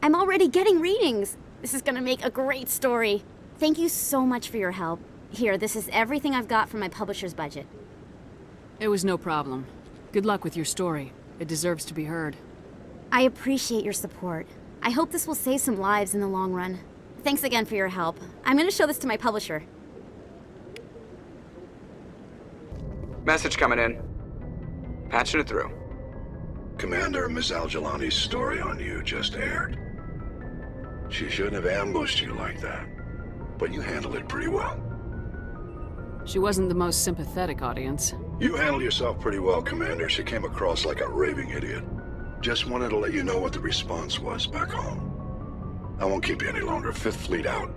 I'm already getting readings. This is gonna make a great story. Thank you so much for your help. Here, this is everything I've got from my publisher's budget. It was no problem. Good luck with your story. It deserves to be heard. I appreciate your support. I hope this will save some lives in the long run. Thanks again for your help. I'm gonna show this to my publisher. Message coming in. Patching it through. Commander, Miss Al-Jalani's story on you just aired. She shouldn't have ambushed you like that, but you handled it pretty well. She wasn't the most sympathetic audience. You handled yourself pretty well, Commander. She came across like a raving idiot. Just wanted to let you know what the response was back home. I won't keep you any longer. Fifth Fleet out.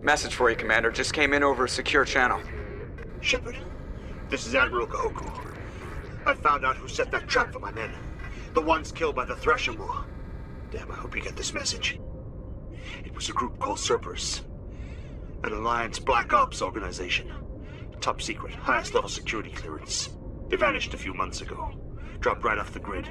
Message for you, Commander. Just came in over a secure channel. Shepard, this is Admiral Kahoku. I found out who set that trap for my men. The ones killed by the Thresher War. Damn, I hope you get this message. It was a group called Cerberus. An Alliance Black Ops organization. Top secret, highest level security clearance. They vanished a few months ago. Dropped right off the grid.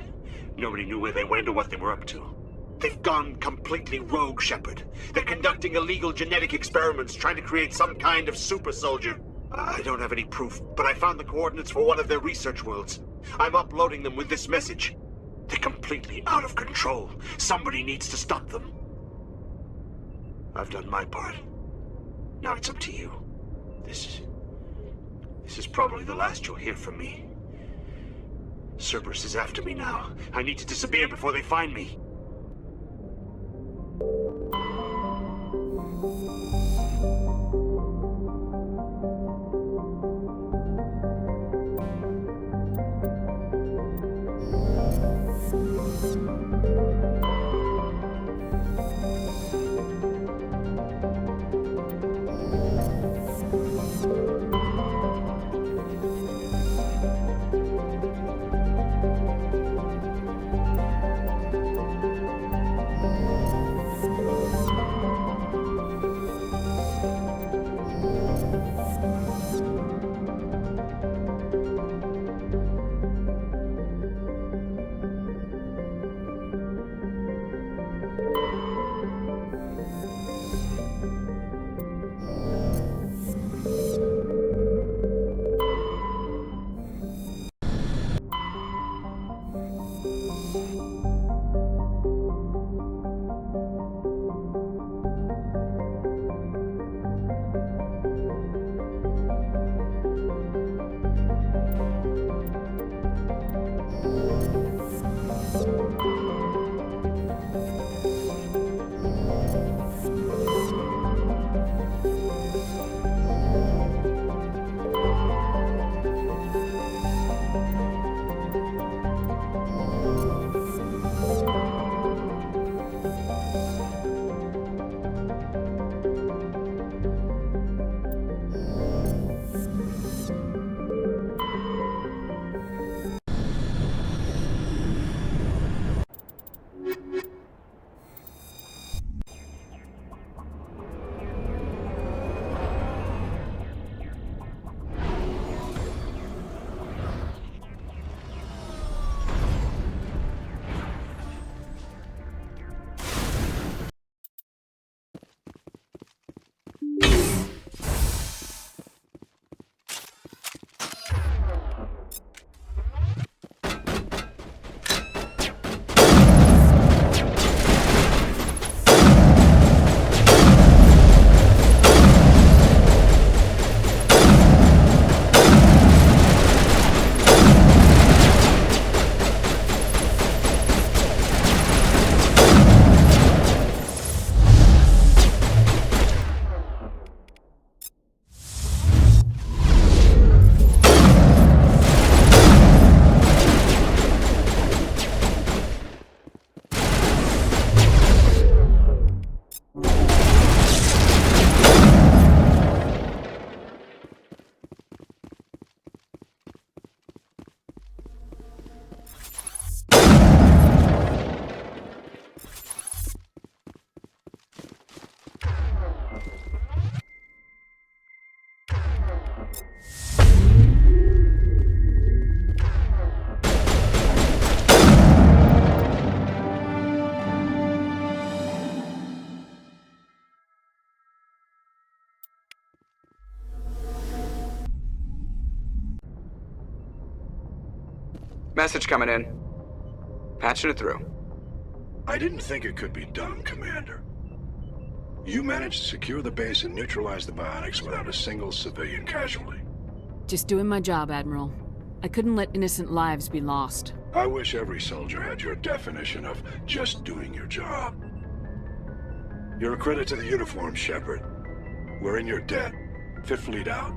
Nobody knew where they went or what they were up to. They've gone completely rogue, Shepard. They're conducting illegal genetic experiments, trying to create some kind of super soldier. I don't have any proof, but I found the coordinates for one of their research worlds. I'm uploading them with this message. They're completely out of control. Somebody needs to stop them. I've done my part. Now it's up to you. This is probably the last you'll hear from me. Cerberus is after me now. I need to disappear before they find me. Message coming in. Patching it through. I didn't think it could be done, Commander. You managed to secure the base and neutralize the Bionics without a single civilian casualty. Just doing my job, Admiral. I couldn't let innocent lives be lost. I wish every soldier had your definition of just doing your job. You're a credit to the uniform, Shepard. We're in your debt. Fifth Fleet out.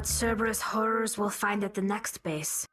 what Cerberus horrors we'll find at the next base.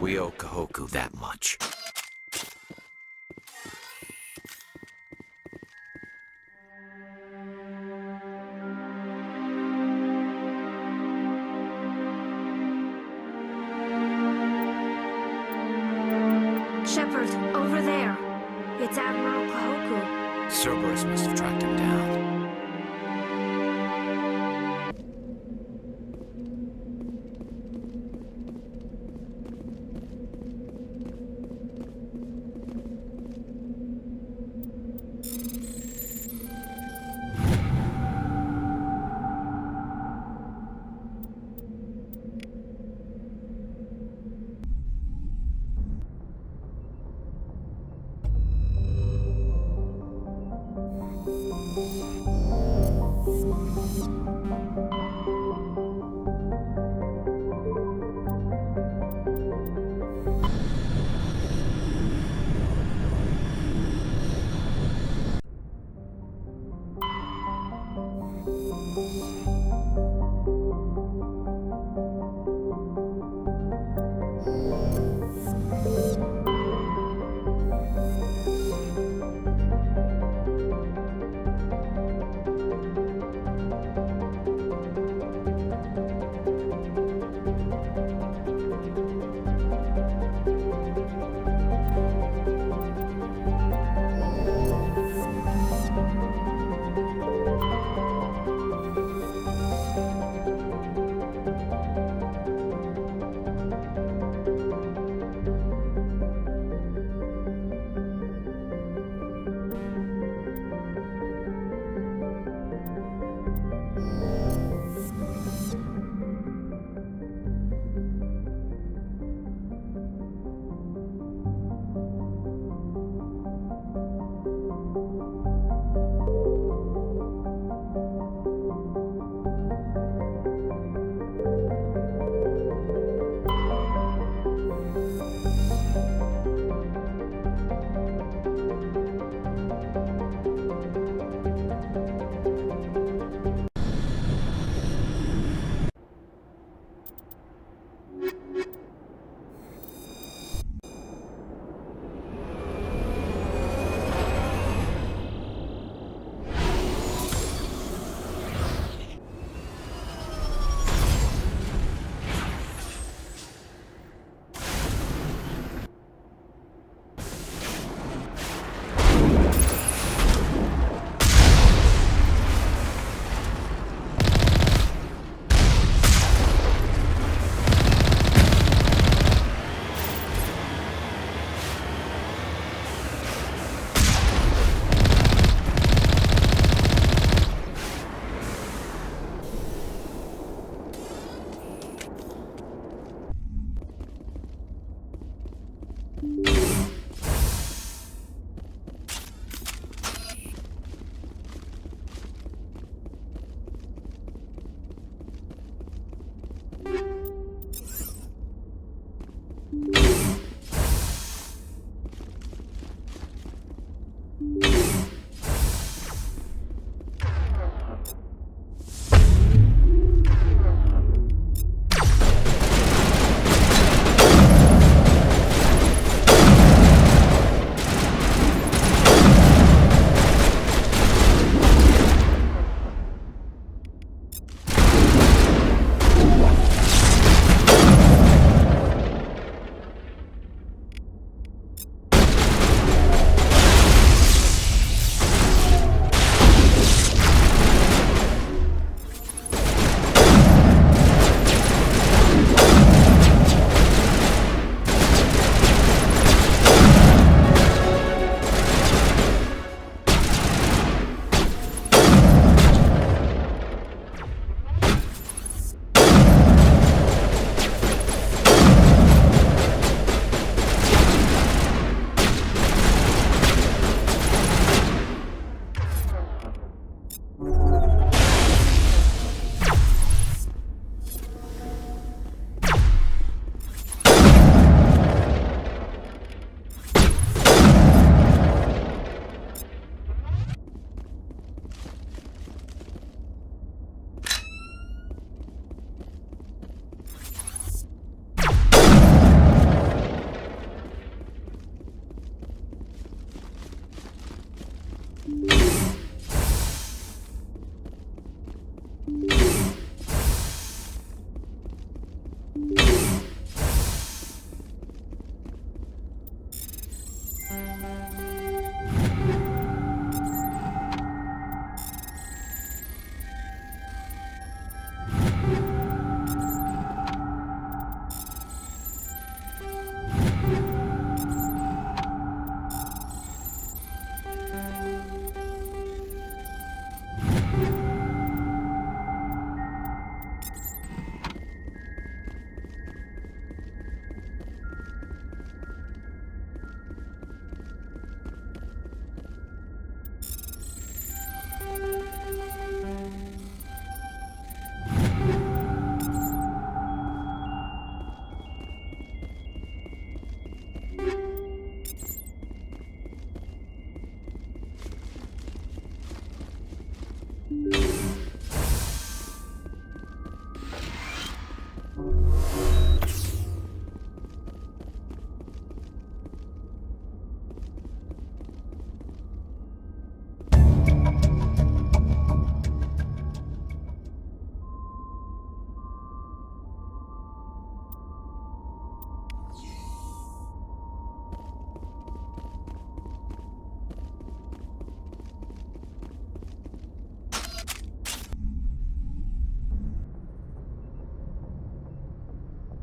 We owe Kahoku that much. Shepard, over there. It's Admiral Kahoku. Cerberus must have tracked him down.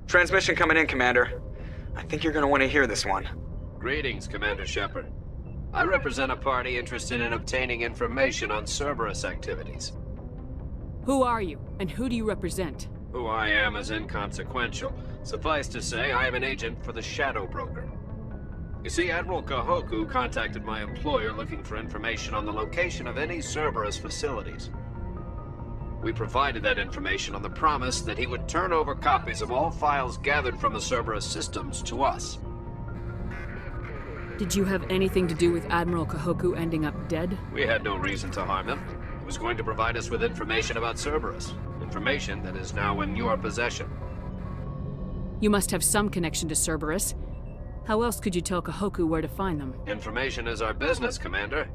Transmission coming in, Commander. I think you're gonna want to hear this one. Greetings, Commander Shepard. I represent a party interested in obtaining information on Cerberus activities. Who are you, and who do you represent? Who I am is inconsequential. Suffice to say, I am an agent for the Shadow Broker. You see, Admiral Kahoku contacted my employer looking for information on the location of any Cerberus facilities. We provided that information on the promise that he would turn over copies of all files gathered from the Cerberus systems to us. Did you have anything to do with Admiral Kahoku ending up dead? We had no reason to harm him. He was going to provide us with information about Cerberus. Information that is now in your possession. You must have some connection to Cerberus. How else could you tell Kahoku where to find them? Information is our business, Commander.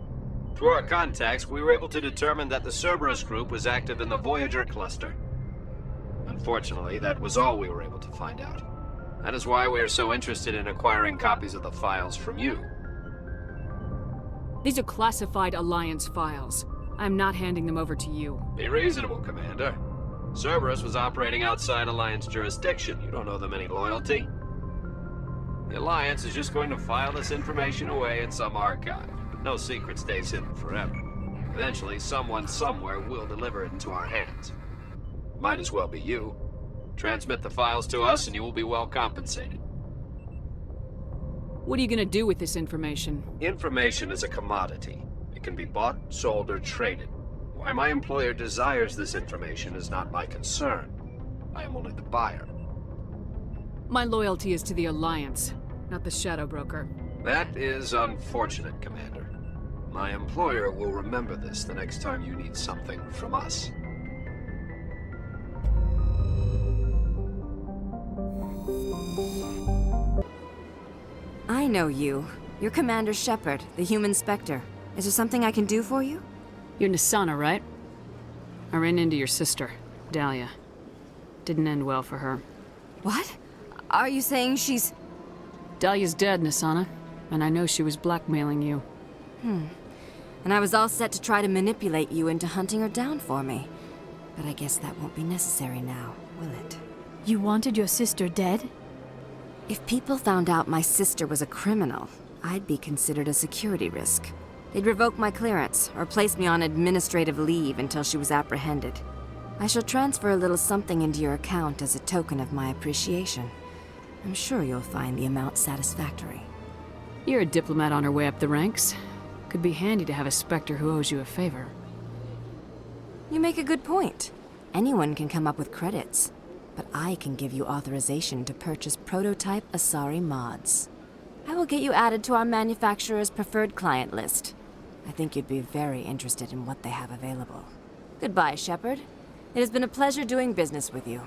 Through our contacts, we were able to determine that the Cerberus group was active in the Voyager cluster. Unfortunately, that was all we were able to find out. That is why we are so interested in acquiring copies of the files from you. These are classified Alliance files. I'm not handing them over to you. Be reasonable, Commander. Cerberus was operating outside Alliance jurisdiction. You don't owe them any loyalty. The Alliance is just going to file this information away in some archive. No secret stays hidden forever. Eventually, someone somewhere will deliver it into our hands. Might as well be you. Transmit the files to us and you will be well compensated. What are you gonna do with this information? Information is a commodity. It can be bought, sold, or traded. Why my employer desires this information is not my concern. I am only the buyer. My loyalty is to the Alliance, not the Shadow Broker. That is unfortunate, Commander. My employer will remember this the next time you need something from us. I know you. You're Commander Shepard, the human Spectre. Is there something I can do for you? You're Nisana, right? I ran into your sister, Dahlia. Didn't end well for her. What? Are you saying she's... Dahlia's dead, Nisana, and I know she was blackmailing you. And I was all set to try to manipulate you into hunting her down for me. But I guess that won't be necessary now, will it? You wanted your sister dead? If people found out my sister was a criminal, I'd be considered a security risk. They'd revoke my clearance, or place me on administrative leave until she was apprehended. I shall transfer a little something into your account as a token of my appreciation. I'm sure you'll find the amount satisfactory. You're a diplomat on her way up the ranks. Could be handy to have a Spectre who owes you a favor. You make a good point. Anyone can come up with credits. But I can give you authorization to purchase prototype Asari mods. I will get you added to our manufacturer's preferred client list. I think you'd be very interested in what they have available. Goodbye, Shepard. It has been a pleasure doing business with you.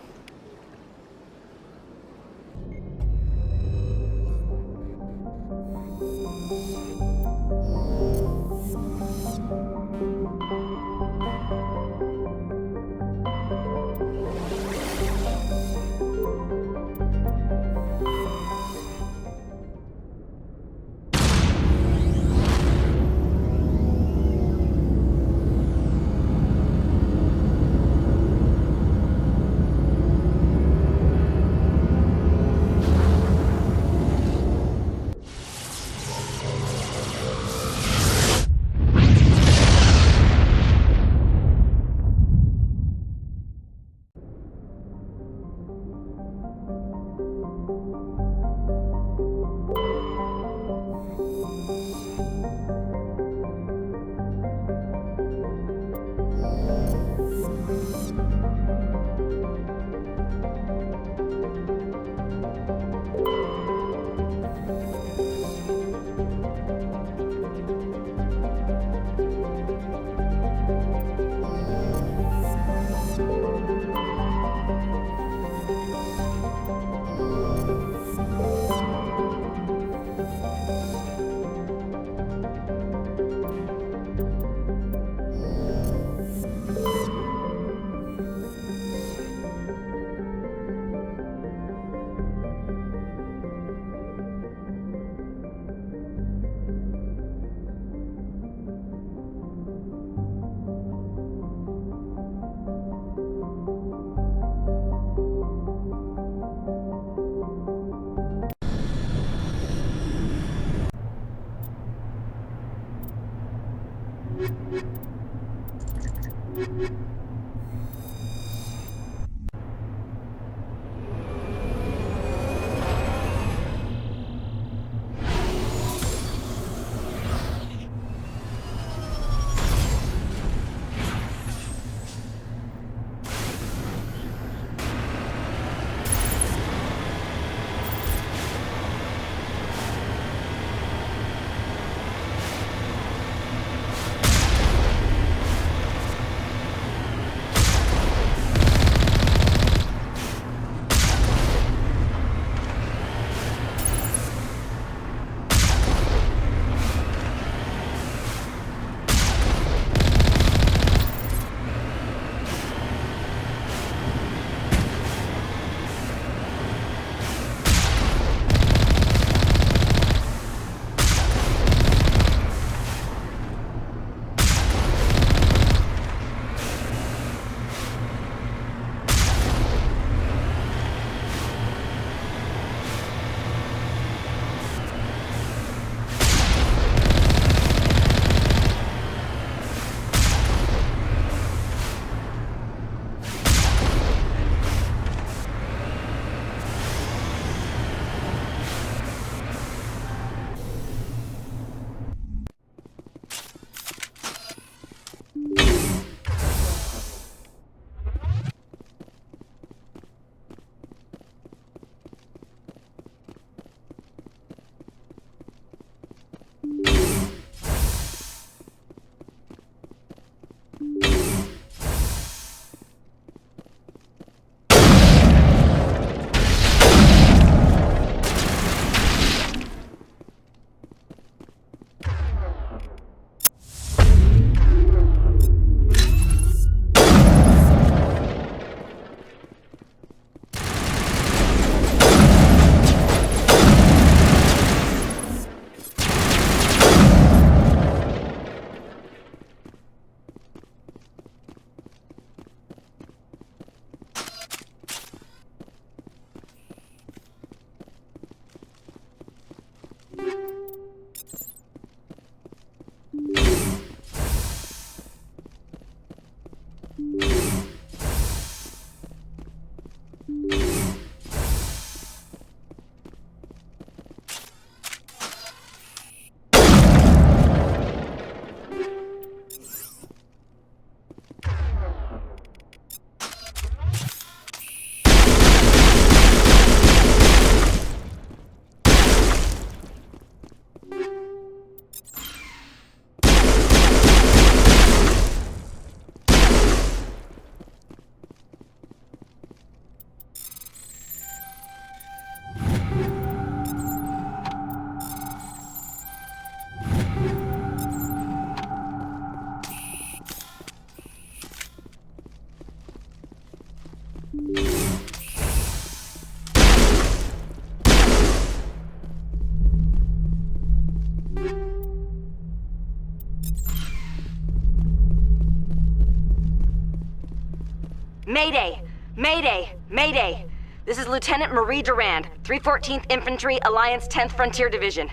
Mayday! Mayday! Mayday! This is Lieutenant Marie Durand, 314th Infantry, Alliance 10th Frontier Division.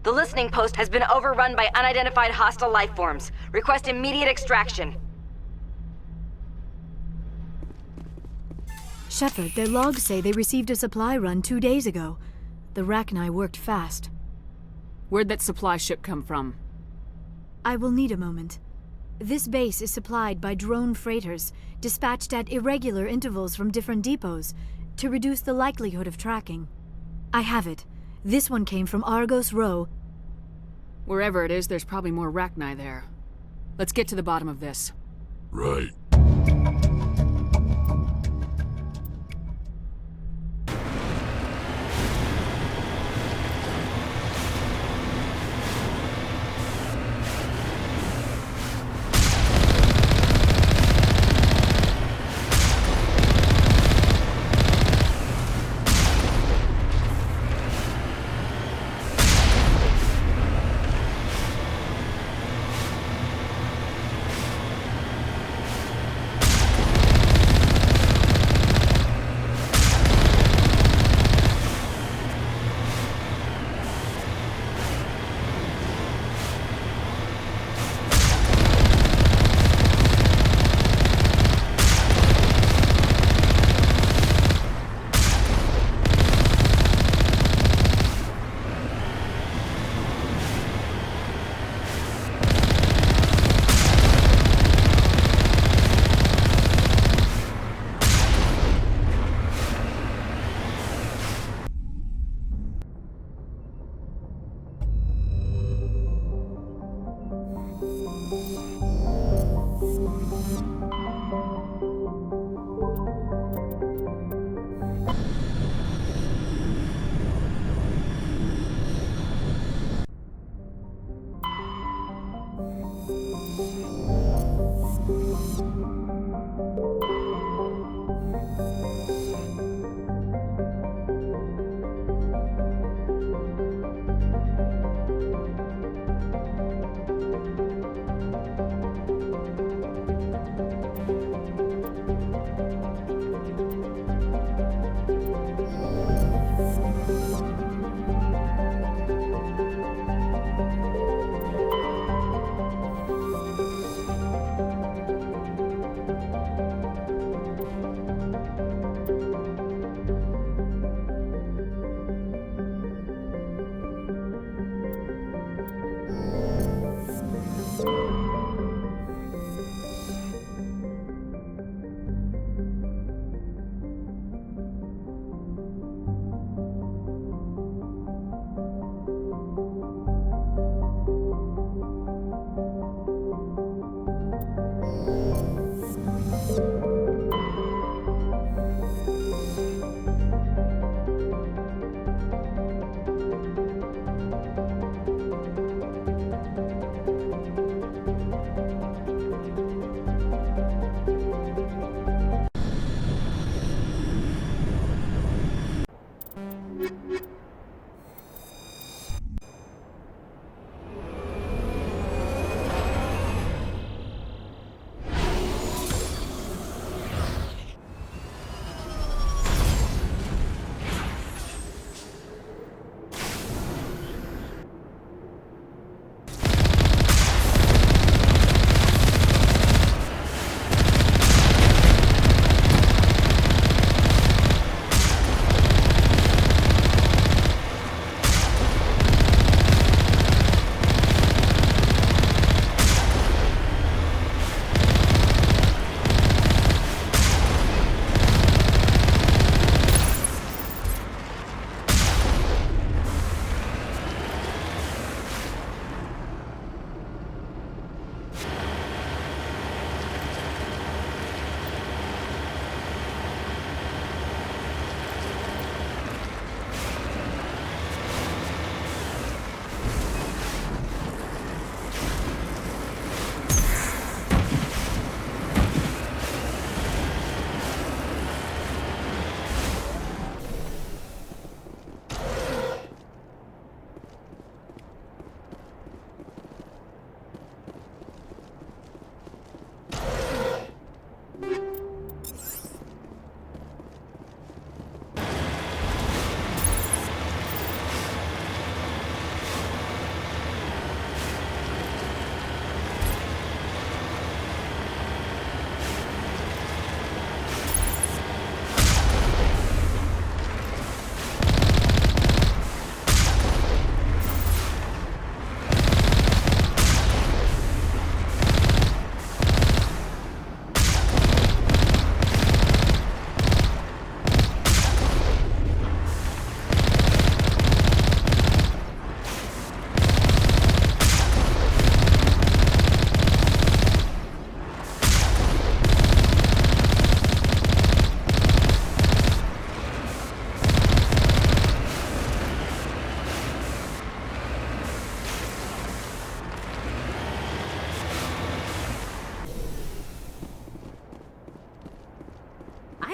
The listening post has been overrun by unidentified hostile life forms. Request immediate extraction. Shepard, their logs say they received a supply run 2 days ago. The Rachni worked fast. Where'd that supply ship come from? I will need a moment. This base is supplied by drone freighters, dispatched at irregular intervals from different depots, to reduce the likelihood of tracking. I have it. This one came from Argos Row. Wherever it is, there's probably more Rachni there. Let's get to the bottom of this. Right.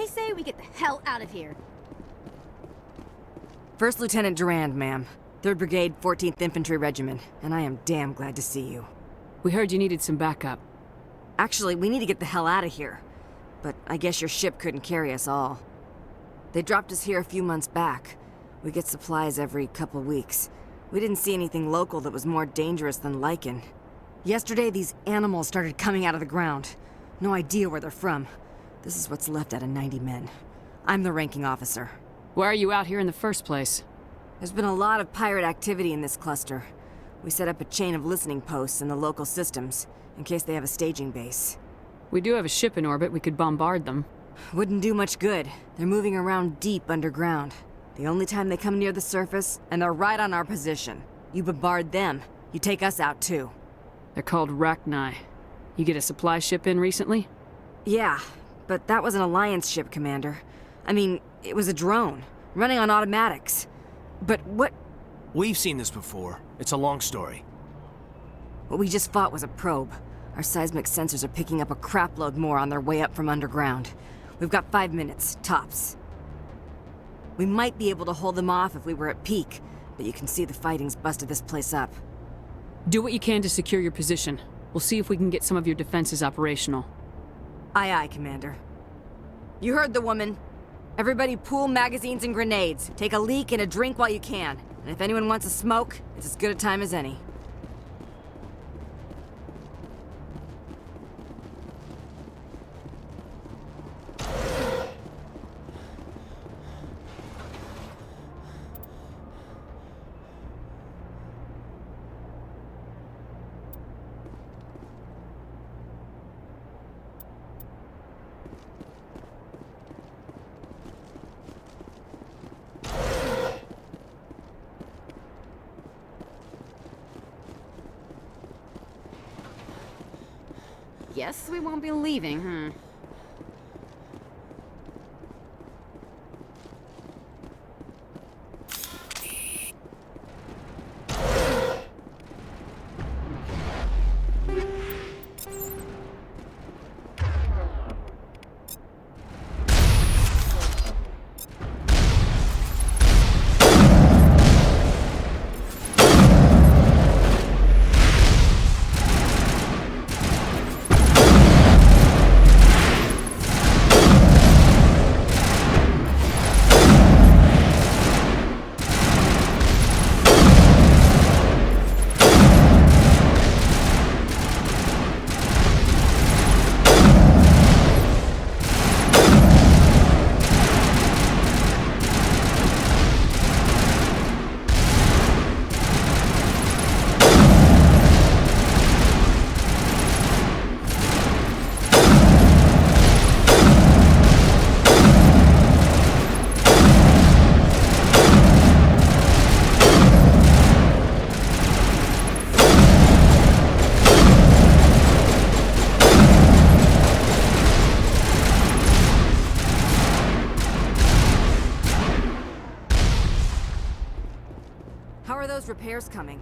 I say we get the hell out of here. First Lieutenant Durand, ma'am. 3rd Brigade, 14th Infantry Regiment, and I am damn glad to see you. We heard you needed some backup. Actually, we need to get the hell out of here. But I guess your ship couldn't carry us all. They dropped us here a few months back. We get supplies every couple weeks. We didn't see anything local that was more dangerous than lichen. Yesterday, these animals started coming out of the ground. No idea where they're from. This is what's left out of 90 men. I'm the ranking officer. Why are you out here in the first place? There's been a lot of pirate activity in this cluster. We set up a chain of listening posts in the local systems, in case they have a staging base. We do have a ship in orbit. We could bombard them. Wouldn't do much good. They're moving around deep underground. The only time they come near the surface, and they're right on our position. You bombard them, you take us out too. They're called Rachni. You get a supply ship in recently? Yeah, but that was an Alliance ship, Commander. I mean, it was a drone, running on automatics. But what... We've seen this before. It's a long story. What we just fought was a probe. Our seismic sensors are picking up a crapload more on their way up from underground. We've got 5 minutes, tops. We might be able to hold them off if we were at peak, but you can see the fighting's busted this place up. Do what you can to secure your position. We'll see if we can get some of your defenses operational. Aye, aye, Commander. You heard the woman. Everybody pool magazines and grenades. Take a leak and a drink while you can. And if anyone wants a smoke, it's as good a time as any. Guess we won't be leaving, huh? How are those repairs coming?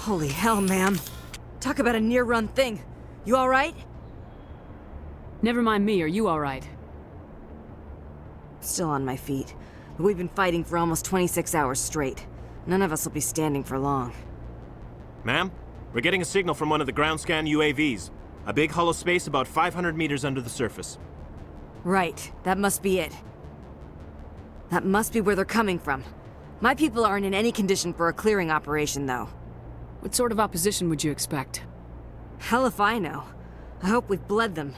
Holy hell, ma'am. Talk about a near-run thing. You alright? Never mind me, are you alright? Still on my feet. But we've been fighting for almost 26 hours straight. None of us will be standing for long. Ma'am, we're getting a signal from one of the ground scan UAVs. A big hollow space about 500 meters under the surface. Right, that must be it. That must be where they're coming from. My people aren't in any condition for a clearing operation, though. What sort of opposition would you expect? Hell if I know. I hope we've bled them.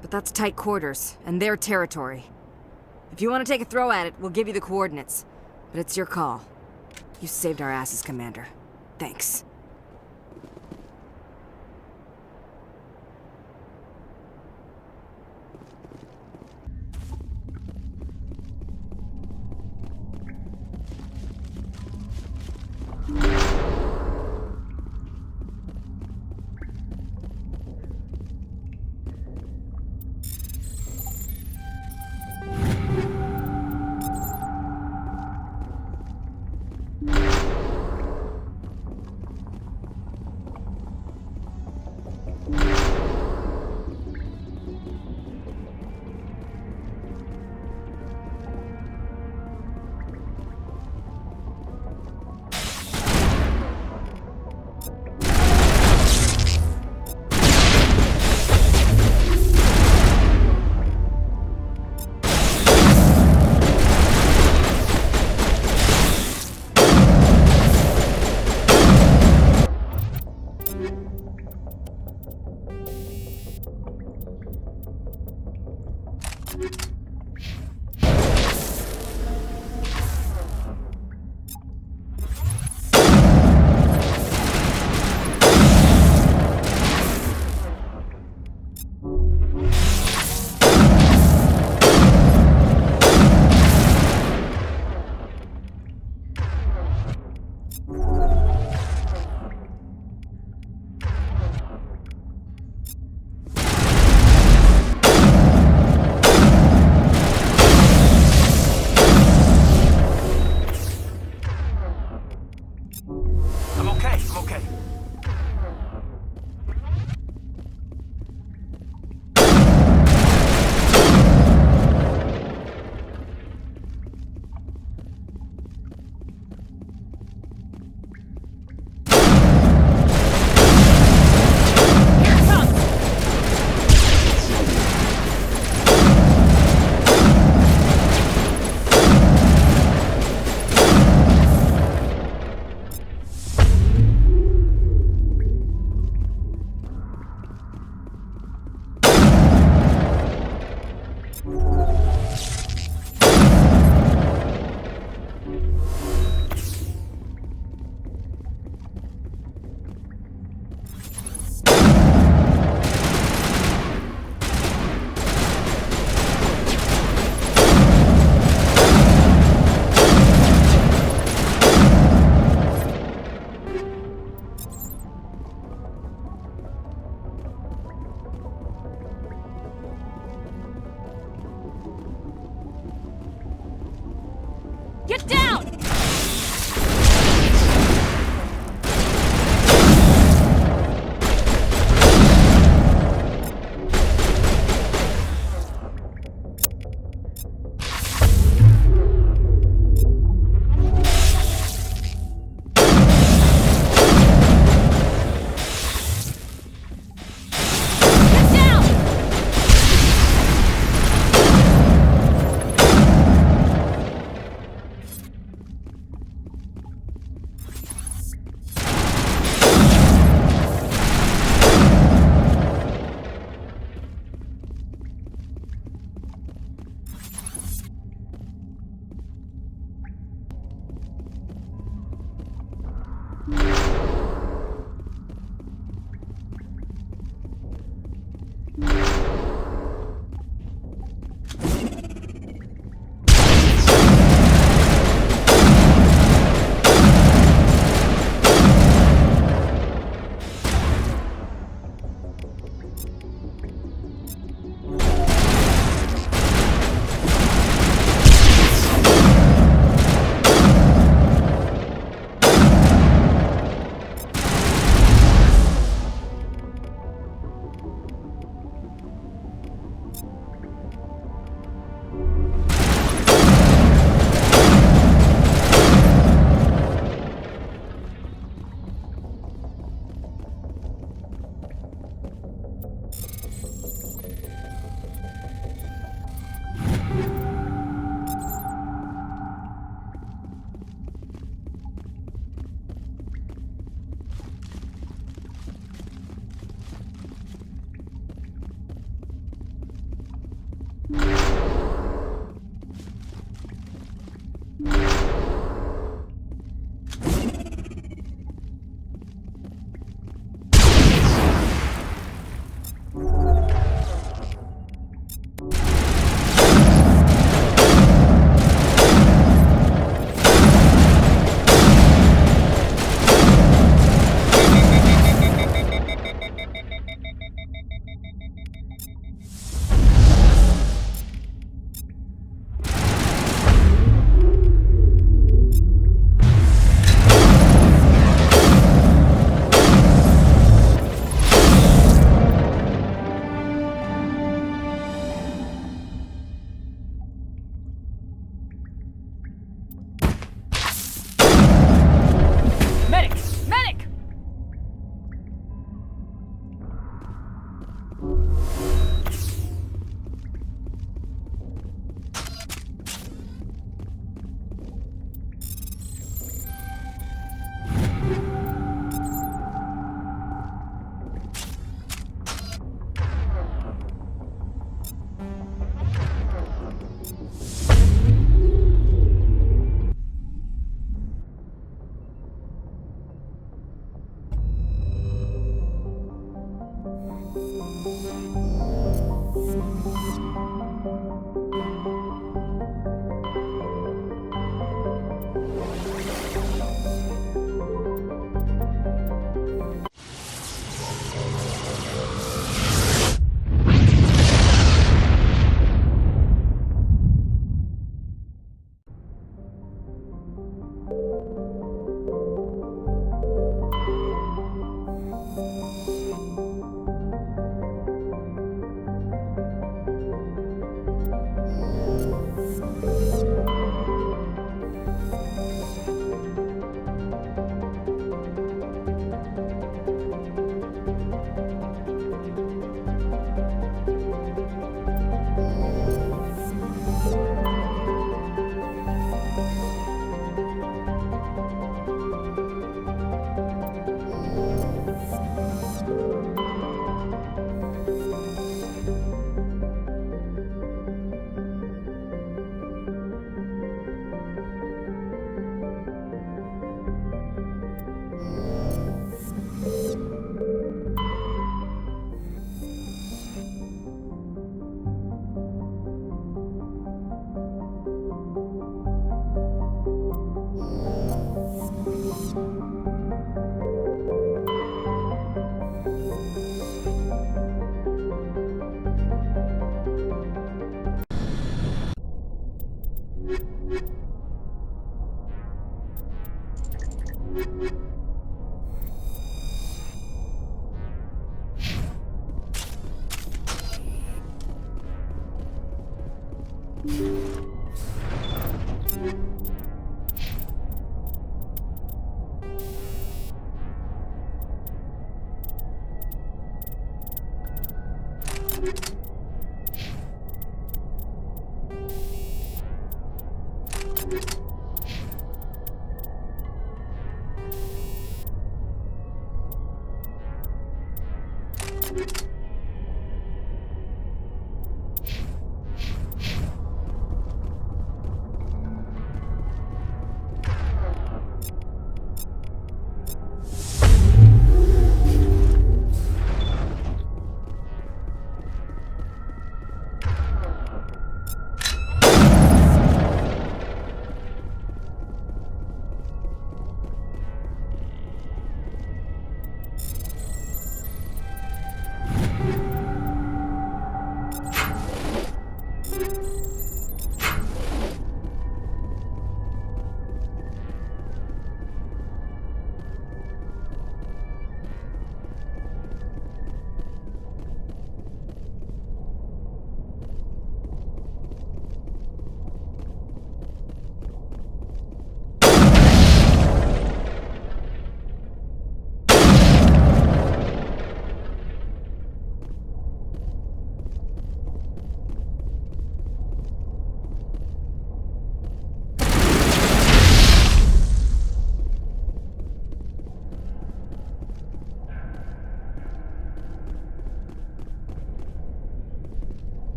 But that's tight quarters, and their territory. If you want to take a throw at it, we'll give you the coordinates. But it's your call. You saved our asses, Commander. Thanks.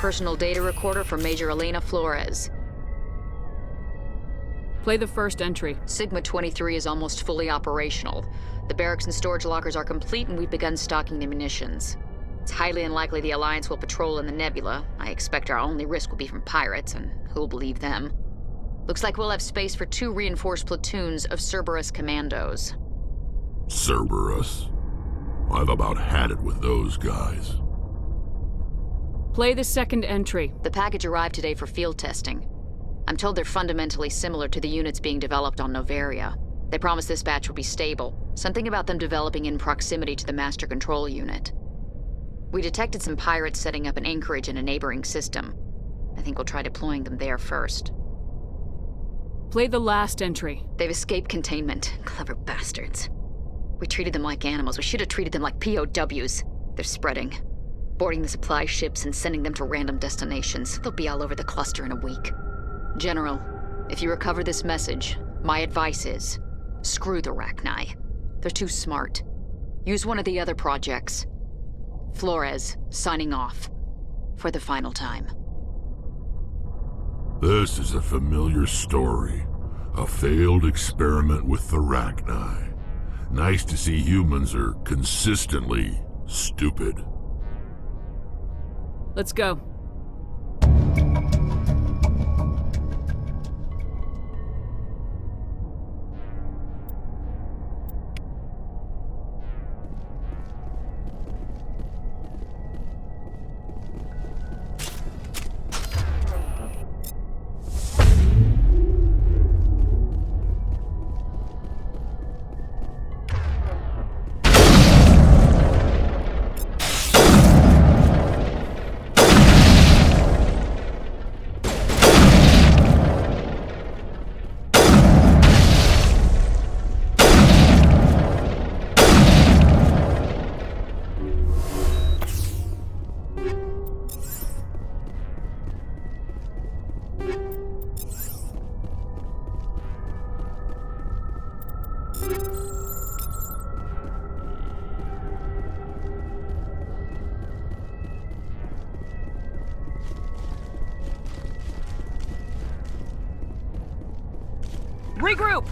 Personal data recorder for Major Elena Flores. Play the first entry. Sigma 23 is almost fully operational. The barracks and storage lockers are complete, and we've begun stocking the munitions. It's highly unlikely the Alliance will patrol in the nebula. I expect our only risk will be from pirates, and who'll believe them? Looks like we'll have space for 2 reinforced platoons of Cerberus commandos. Cerberus? I've about had it with those guys. Play the second entry. The package arrived today for field testing. I'm told they're fundamentally similar to the units being developed on Noveria. They promised this batch would be stable. Something about them developing in proximity to the Master Control Unit. We detected some pirates setting up an anchorage in a neighboring system. I think we'll try deploying them there first. Play the last entry. They've escaped containment. Clever bastards. We treated them like animals. We should have treated them like POWs. They're spreading. Boarding the supply ships and sending them to random destinations. They'll be all over the cluster in a week. General, if you recover this message, my advice is, screw the Rachni. They're too smart. Use one of the other projects. Flores, signing off. For the final time. This is a familiar story. A failed experiment with the Rachni. Nice to see humans are consistently stupid. Let's go. Regroup!